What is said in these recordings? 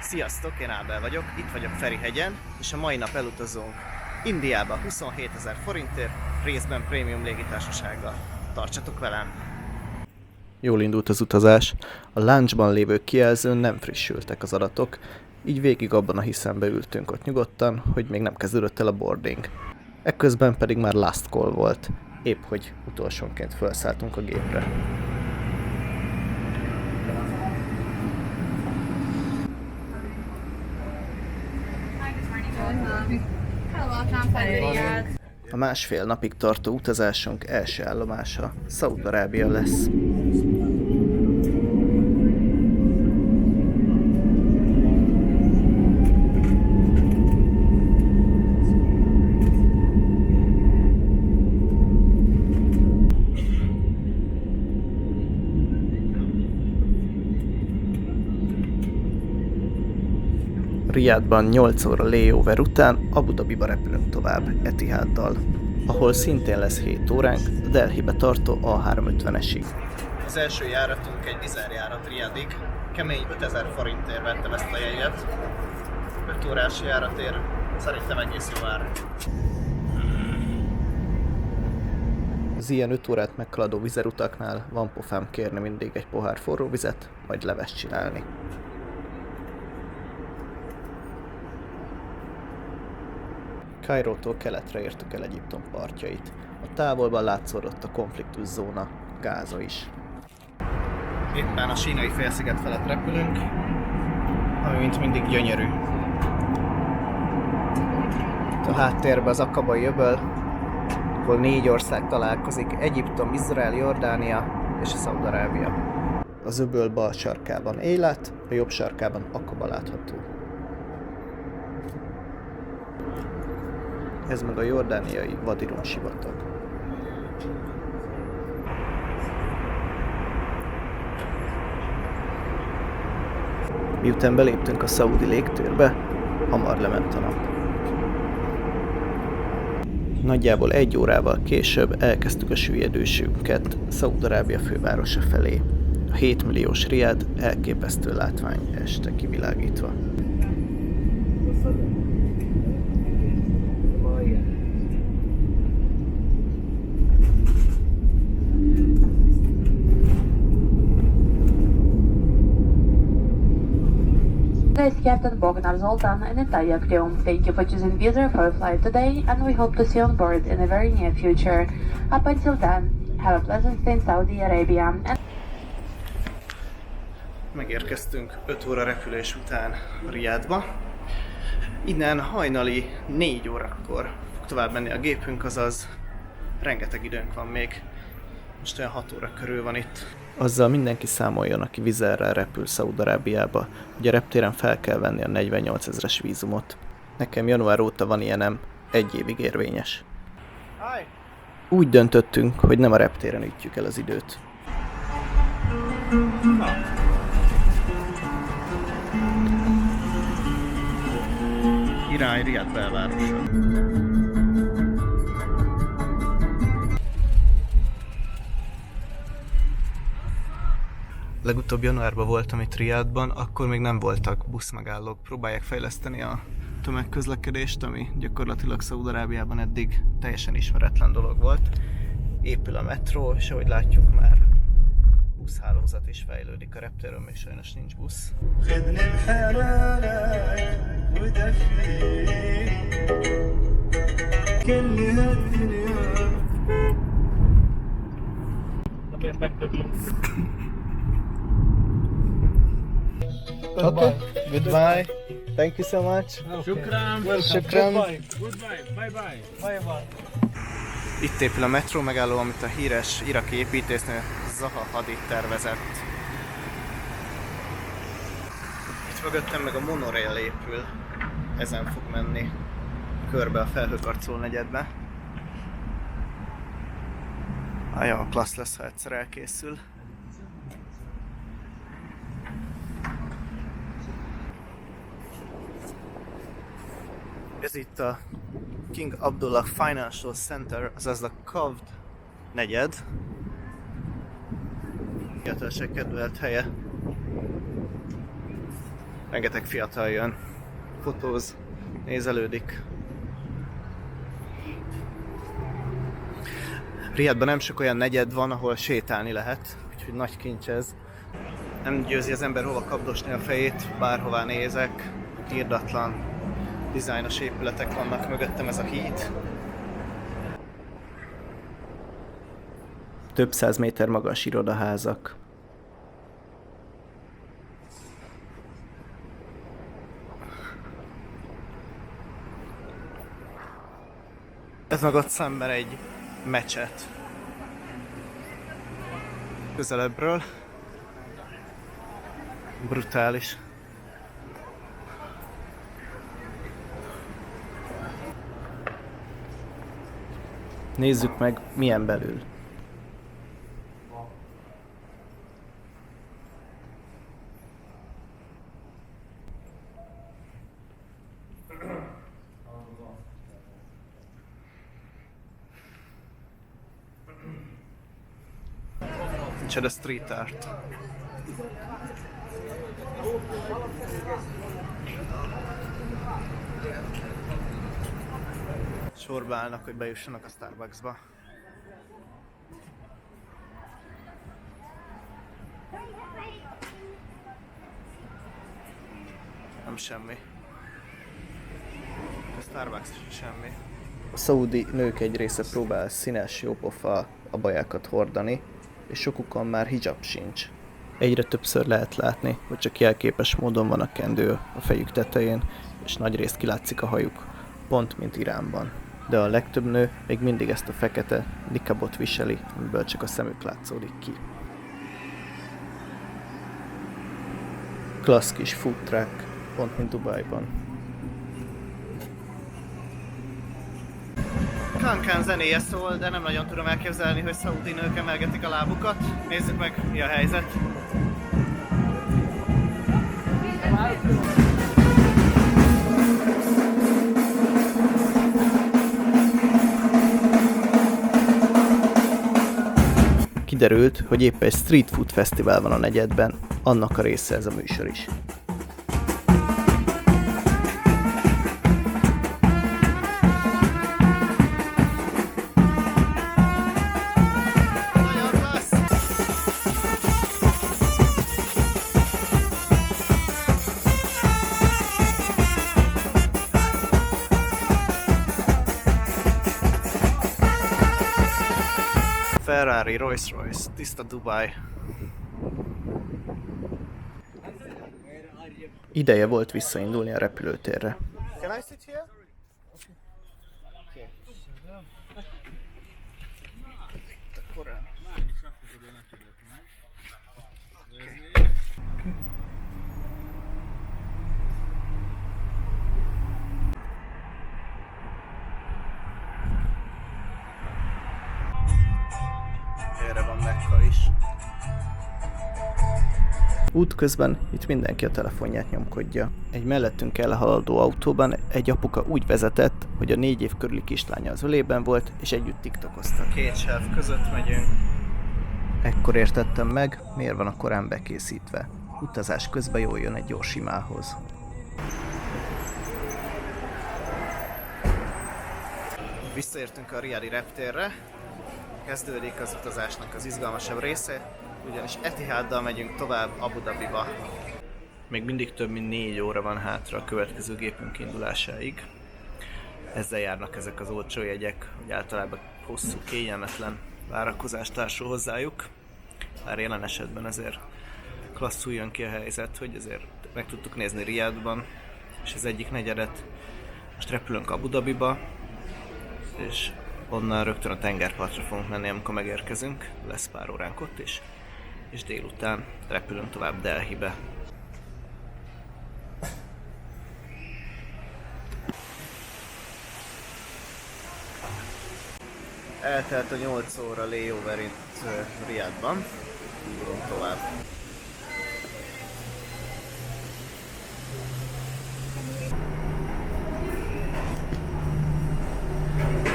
Sziasztok, én Ábel vagyok, itt vagyok Ferihegyen, és a mai nap elutazunk Indiába 27 000 forintért, részben prémium légitársasággal. Tartsatok velem! Jól indult az utazás, a launchban lévő kijelzőn nem frissültek az adatok, így végig abban a hiszembe ültünk ott nyugodtan, hogy még nem kezdődött el a boarding. Ekközben pedig már last call volt, épp hogy utolsónként felszálltunk a gépre. A másfél napig tartó utazásunk első állomása Szaúd-Arábia lesz. Riadban 8 óra layover után Abu Dhabiba repülünk tovább Etihaddal, ahol szintén lesz 7 óránk a Delhibe tartó A350-esig. Az első járatunk egy vizerjárat Riadig, kemény 5000 forintért vettem ezt a jegyet. 5 órás járatért szerintem egész jó ár. Az ilyen 5 órát meghaladó vizerutaknál van pofám kérni mindig egy pohár forró vizet, majd levest csinálni. Kairótól keletre értük el Egyiptom partjait. A távolban látszódott a konfliktuszóna, Gáza is. Éppen a sínai félsziget felett repülünk, ami mint mindig gyönyörű. Itt a háttérben az Akabai öböl, ahol 4 ország találkozik, Egyiptom, Izrael, Jordánia és Szaúd-Arábia. Az öböl bal sarkában Élat, a jobb sarkában Akaba látható. Ez meg a jordániai Vadirum sivatag. Miután beléptünk a szaúdi légtérbe, hamar lement a nap. Nagyjából 1 órával később elkezdtük a süllyedésünket Szaúd-Arábia fővárosa felé. A 7 milliós Riad elképesztő látvány este kivilágítva. This is Captain Bognar Zoltan and entire crew. Thank you for choosing Wizz Air for a flight today, and we hope to see you on board in a very near future. Up until then, have a pleasant stay in Saudi Arabia. Megérkeztünk 5 óra repülés után Riadba. Innen hajnali 4 órakor fog tovább menni a gépünk, azaz rengeteg időnk van még. Most olyan 6 óra körül van itt. Azzal mindenki számoljon, aki Wizz Airrel repül Szaúd-Arábiába, hogy a reptéren fel kell venni a 48 000-es vízumot. Nekem január óta van ilyenem, 1 évig érvényes. Úgy döntöttünk, hogy nem a reptéren ütjük el az időt. Irány Riad belvárosa. Legutóbb januárban voltam itt Riadban, akkor még nem voltak buszmegállók. Próbálják fejleszteni a tömegközlekedést, ami gyakorlatilag Szaúd-Arábiában eddig teljesen ismeretlen dolog volt. Épül a metró, és ahogy látjuk már buszhálózat is fejlődik a reptéren, még sajnos nincs busz. Okay, goodbye. Thank you so much. Shukran. Shukran. Goodbye. Bye bye. Itt épül a metró megálló, amit a híres iraki építésznő Zaha Hadid tervezett. Itt mögöttem meg a monorail épül. Ezen fog menni körbe a Felhőkarcoló negyedbe. Jó, klassz lesz, ha egyszer elkészül. Ez itt a King Abdullah Financial Center, azaz a Kavd negyed. Fiatalság kedvelt helye. Rengeteg fiatal jön, fotóz, nézelődik. Riadban nem sok olyan negyed van, ahol sétálni lehet, úgyhogy nagy kincs ez. Nem győzi az ember hova kapdosni a fejét, bárhová nézek. Irdatlan, dizájnos épületek vannak mögöttem, ez a híd. Több száz méter magas irodaházak. Ez meg ott szemben egy mecset. Közelebbről. Brutális. Nézzük meg, milyen belül. Micsoda street art. Sorba állnak, hogy bejussanak a Starbucksba. Nem semmi. A Starbucks semmi. A szaudi nők egy része próbál színes, jópofa abajákat hordani, és sokukon már hijab sincs. Egyre többször lehet látni, hogy csak jelképes módon van a kendő a fejük tetején, és nagyrészt kilátszik a hajuk, pont mint Iránban. De a legtöbb nő még mindig ezt a fekete nikabot viseli, amiből csak a szemük látszódik ki. Klassz kis food truck, pont mint Dubajban. Kankán zenéje szól, de nem nagyon tudom elképzelni, hogy szaudi nők emelgetik a lábukat. Nézzük meg, mi a helyzet. Kiderült, hogy épp egy street food fesztivál van a negyedben, annak a része ez a műsor is. Ferrari, Rolls-Royce, tiszta Dubai. Ideje volt visszaindulni a repülőtérre. Can I sit here? Okay. Erre van Mekka is. Útközben itt mindenki a telefonját nyomkodja. Egy mellettünk elhaladó autóban egy apuka úgy vezetett, hogy a 4 év körüli kislánya az ölében volt, és együtt tiktokoztak. Két sáv között megyünk. Ekkor értettem meg, miért van a Korán bekészítve. Utazás közben jól jön egy gyors imához. Visszaértünk a Riadi reptérre. Kezdődik az utazásnak az izgalmasabb része, ugyanis Etihaddal megyünk tovább Abu Dhabiba. Még mindig több mint 4 óra van hátra a következő gépünk indulásáig. Ezzel járnak ezek az olcsó jegyek, hogy általában hosszú, kényelmetlen várakozást társul hozzájuk. Bár jelen esetben azért klasszul jön ki a helyzet, hogy azért meg tudtuk nézni Riadban, és az egyik negyedet most repülünk Abu Dhabiba, és onnan rögtön a tengerpartra fogunk menni, amikor megérkezünk, lesz pár óránk ott is, és délután repülünk tovább Delhibe. Eltelt a 8 óra layover itt Riadban, tovább.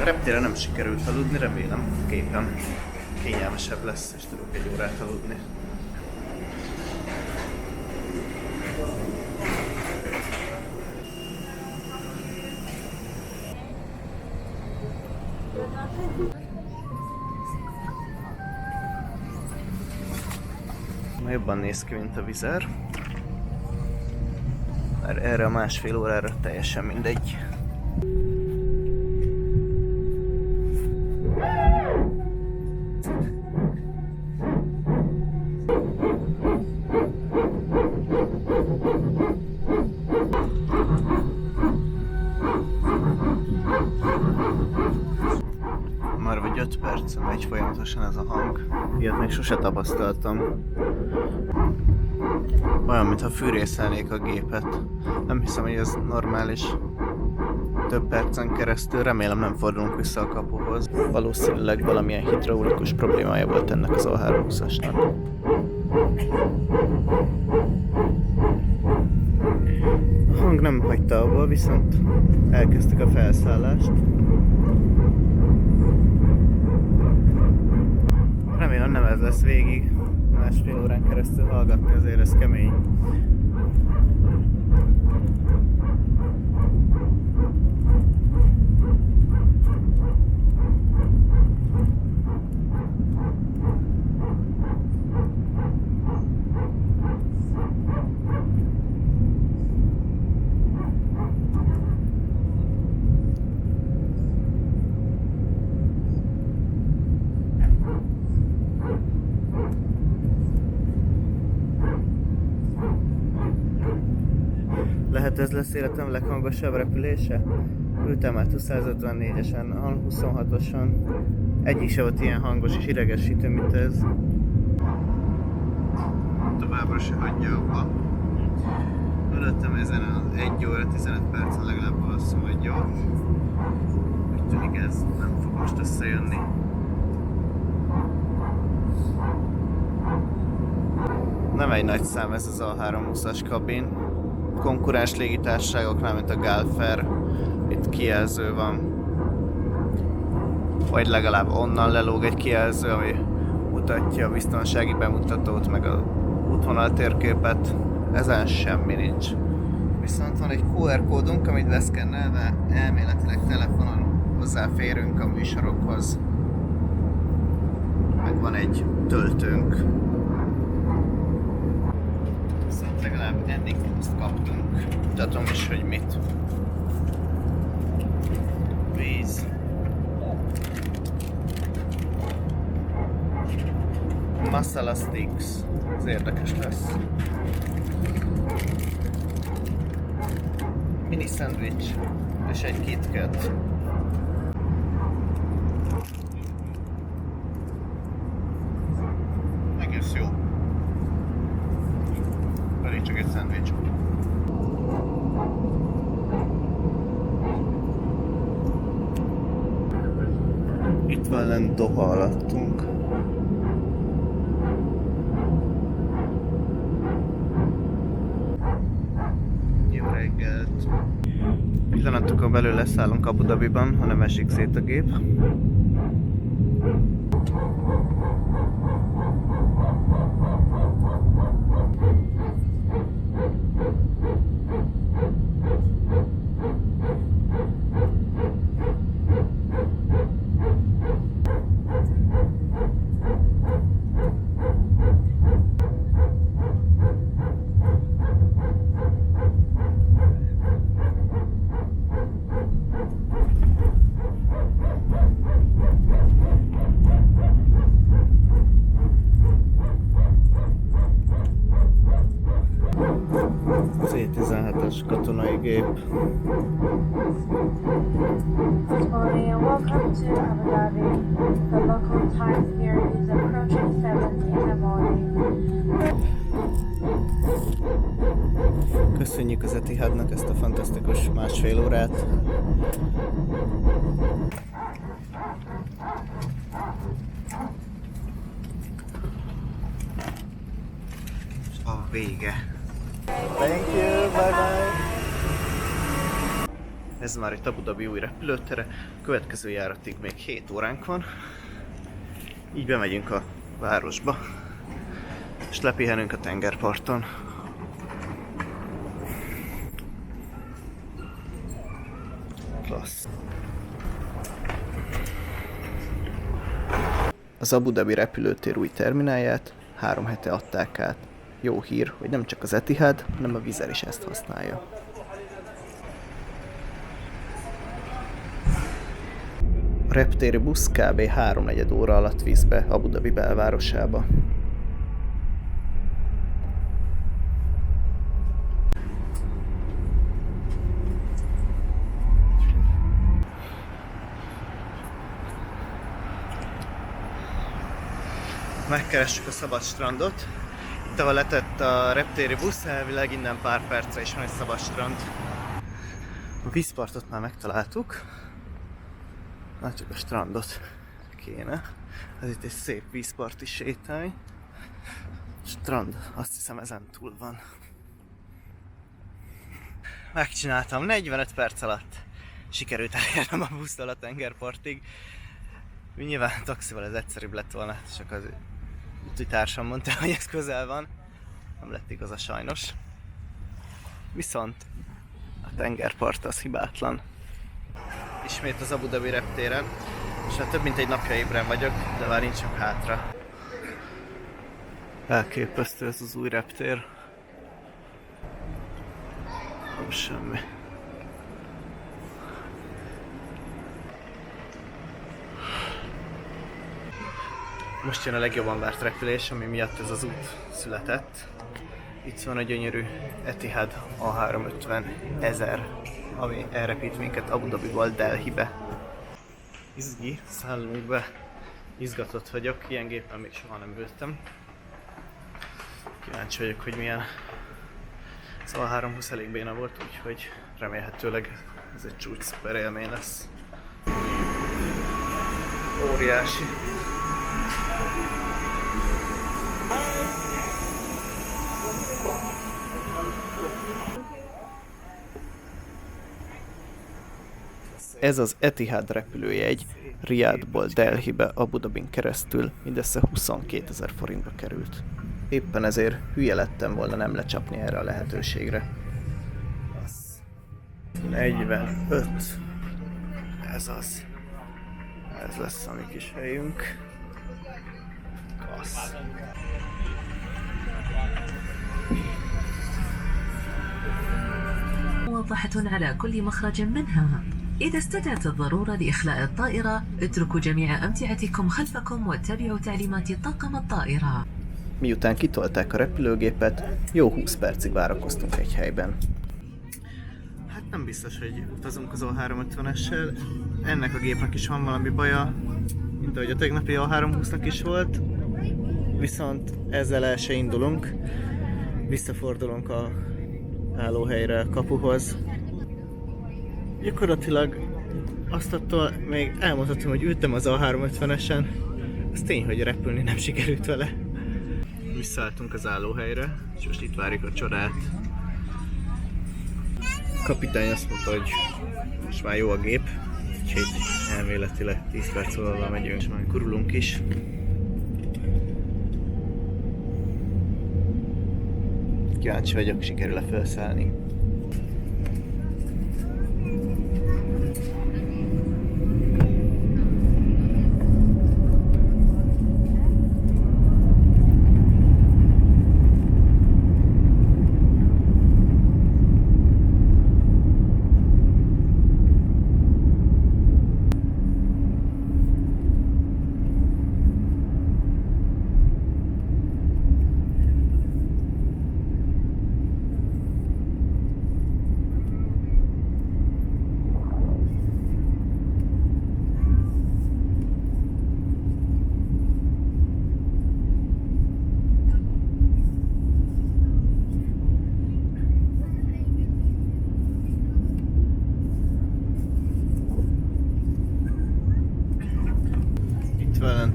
A reptéren nem sikerült aludni, remélem gépen kényelmesebb lesz, és tudok egy órát aludni. jobban néz ki, mint a Wizz Air. Mert erre a másfél órára teljesen mindegy. Már vagy 5 perc megy folyamatosan ez a hang. Ilyet még sose tapasztaltam. Olyan, mintha fűrészelnék a gépet. Nem hiszem, hogy ez normális. Több percen keresztül, remélem nem fordulunk vissza a kapuhoz. Valószínűleg valamilyen hidraulikus problémája volt ennek az A320-asnak. A hang nem hagyta abba, viszont elkezdtük a felszállást. Remélem nem ez lesz végig. Másfél órán keresztül hallgatni, azért ez kemény. Lehet ez lesz életem leghangosabb repülése? Ültem már 254-esen, 26-oson. Egyik se volt ilyen hangos és idegesítő, mint ez. Továbbra se hagyja abba. Ülöttem ezen az 1 óra 15 percen legalább alszom egy jót. Úgy tűnik ez nem fog most összejönni. Nem egy nagy szám ez az A320-as kabin. Konkurens légitársaságoknál, mint a Galfer, itt kijelző van. Vagy legalább onnan lelóg egy kijelző, ami mutatja a biztonsági bemutatót, meg a útvonal térképet. Ezen semmi nincs. Viszont van egy QR kódunk, amit leszkennelve elméletileg telefonon hozzáférünk a műsorokhoz. Meg van egy töltőnk. Viszont legalább eddig azt kaptunk. Mutatom is, hogy mit. Víz. Masala sticks. Ez érdekes lesz. Mini szendvics és egy KitKat. Egész jó. Pedig csak egy szendvics. Itt van lent Doha alattunk. Jó reggelt! Pillanatokon belül leszállunk Abu Dhabiban, ha nem esik szét a gép. C-17-es katonai gép. Good morning and welcome to Abu Dhabi. The local time here is approaching 7 in the morning. Köszönjük az Etihadnak ezt a fantasztikus másfél órát. A vége. Thank you, bye bye. Ez már egy Abu Dhabi új repülőtere. Következő járatig még 7 óránk van. Így bemegyünk a városba. És lepihenünk a tengerparton. Klassz. Az Abu Dhabi repülőtér új terminálját 3 hete adták át. Jó hír, hogy nem csak az Etihad, hanem a Wizz Air is ezt használja. A reptéri busz kb. 3-4 óra alatt visz be Abu Dhabi belvárosába. Megkeressük a szabad strandot. Itt, ahol letett a reptéri busz, elvileg innen pár percre is van egy szabad strand. A vízpartot már megtaláltuk. Na, csak a strandot kéne. Ez itt egy szép vízparti sétány. Strand, azt hiszem ezen túl van. Megcsináltam 45 perc alatt. Sikerült elérnem a busszal a tengerpartig. Nyilván taxival ez egyszerűbb lett volna, csak az útitársam mondta, hogy ez közel van. Nem lett igaza sajnos. Viszont a tengerpart az hibátlan. Ismét az Abu Dhabi reptéren, és hát több mint egy napja ébren vagyok, de már nincsek hátra. Elképesztő ez az új reptér. Nem semmi. Most jön a legjobban várt repülés, ami miatt ez az út született. Itt van a gyönyörű Etihad A350 1000, ami elrepít minket Abu Dhabiból Delhibe. Izgi, szállunk be. Izgatott vagyok, ilyen gépen még soha nem ültem. Kíváncsi vagyok, hogy milyen. Szóval a 320 elég béna volt, úgyhogy remélhetőleg ez egy csúcs szuper élmény lesz. Óriási. Ez az Etihad repülőjegy Riyadhból Delhibe Abu Dhabin keresztül mindössze 22 000 forintba került. Éppen ezért hülye lettem volna nem lecsapni erre a lehetőségre. 45. Ez az. Ez lesz a mi kis helyünk. Klassz. موضحة على كل مخرج منها. إذا استدعت الضرورة لإخلاء الطائرة، اتركوا جميع أمتعتكم خلفكم واتبعوا تعليمات طاقم الطائرة. Miután kitolták a repülőgépet, jó 20 percig várakoztunk egy helyben. Hát nem biztos, hogy utazunk az A350-essel. Ennek a gépnek is van valami baja, mint ahogy a tegnapi A320-nak is volt. Viszont ezzel el se indulunk. Visszafordulunk a állóhelyre, a kapuhoz. Gyakorlatilag azt attól még elmondhatom, hogy ültem az A350-esen. Az tény, hogy repülni nem sikerült vele. Visszaálltunk az állóhelyre, és most itt várjuk a csodát. A kapitány azt mondta, hogy most már jó a gép, úgyhogy elméletileg 10 perc múlva megyünk, és majd gurulunk is. Kíváncsi vagyok, sikerül-e felszállni.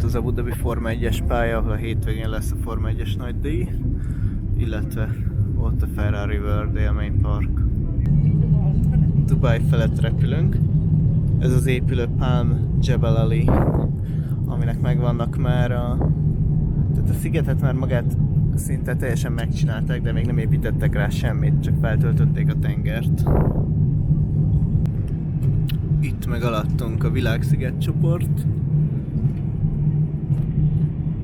Az Abu Dhabi Forma 1-es pálya, ahol a hétvégén lesz a Forma 1-es nagydíj, illetve ott a Ferrari World élménypark. Dubai felett repülünk. Ez az épülő Palm Jebel Ali, aminek megvannak már tehát a szigetet már magát szinte teljesen megcsinálták, de még nem építettek rá semmit, csak feltöltötték a tengert. Itt meg alattunk a Világsziget csoport.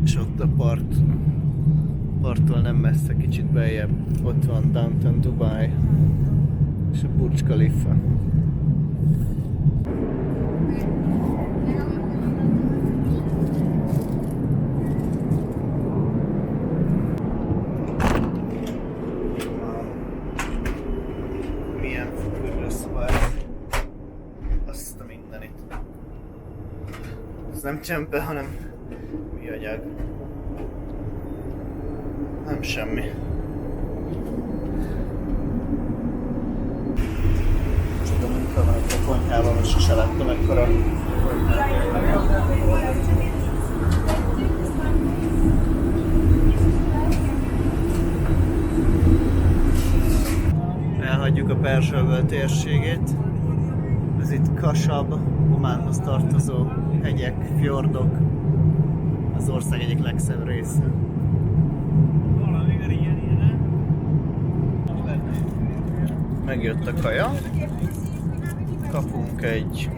És ott a part parttól nem messze, kicsit beljebb, ott van Downtown Dubai és a Burj Khalifa. Milyen fürdőszoba, azt a mindenit. Ez nem csempe, hanem műanyag. Nem semmi. Csoda munka van a konyhában, most sose láttam ekkora. Elhagyjuk a Perzsa-öböl térségét. Ez itt Kasab, Ománhoz tartozó hegyek, fjordok. Az ország egyik legszebb része. Megjött a kaja. Kapunk egy...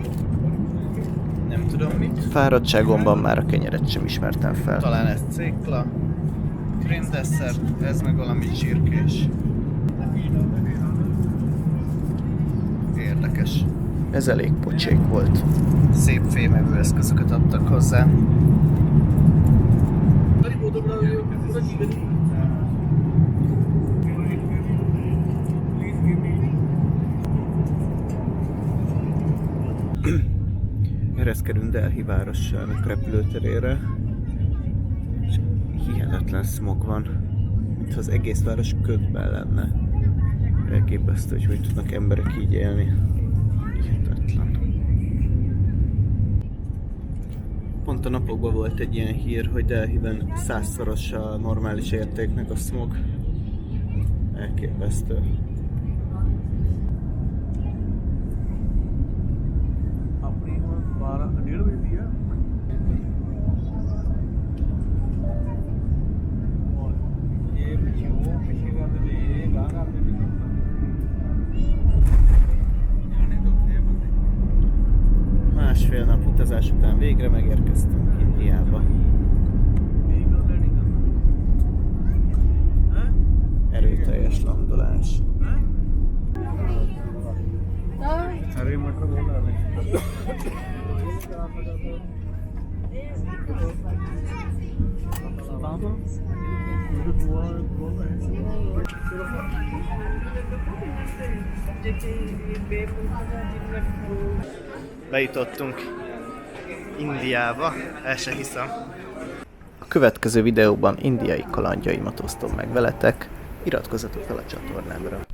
nem tudom mit. Fáradtságomban már a kenyeret sem ismertem fel. Talán ez cékla, krémdesszert, ez meg valami csirkés. Érdekes. Ez elég pocsék volt. Szép fémevő eszközöket adtak hozzá. Ereszkedünk Delhi városának repülőterére, és hihetetlen smog van, mintha az egész város ködben lenne. Elképesztő, hogy tudnak emberek így élni. Hihetetlen. Pont a napokban volt egy ilyen hír, hogy Delhiben 100-szoros a normális értéknek a smog. Elképesztő. Másfél nap utazás után végre megérkeztünk Indiába. Erőteljes landolás. Bejutottunk Indiába, el se hiszem. A következő videóban indiai kalandjaimat osztom meg veletek, iratkozzatok fel a csatornámra.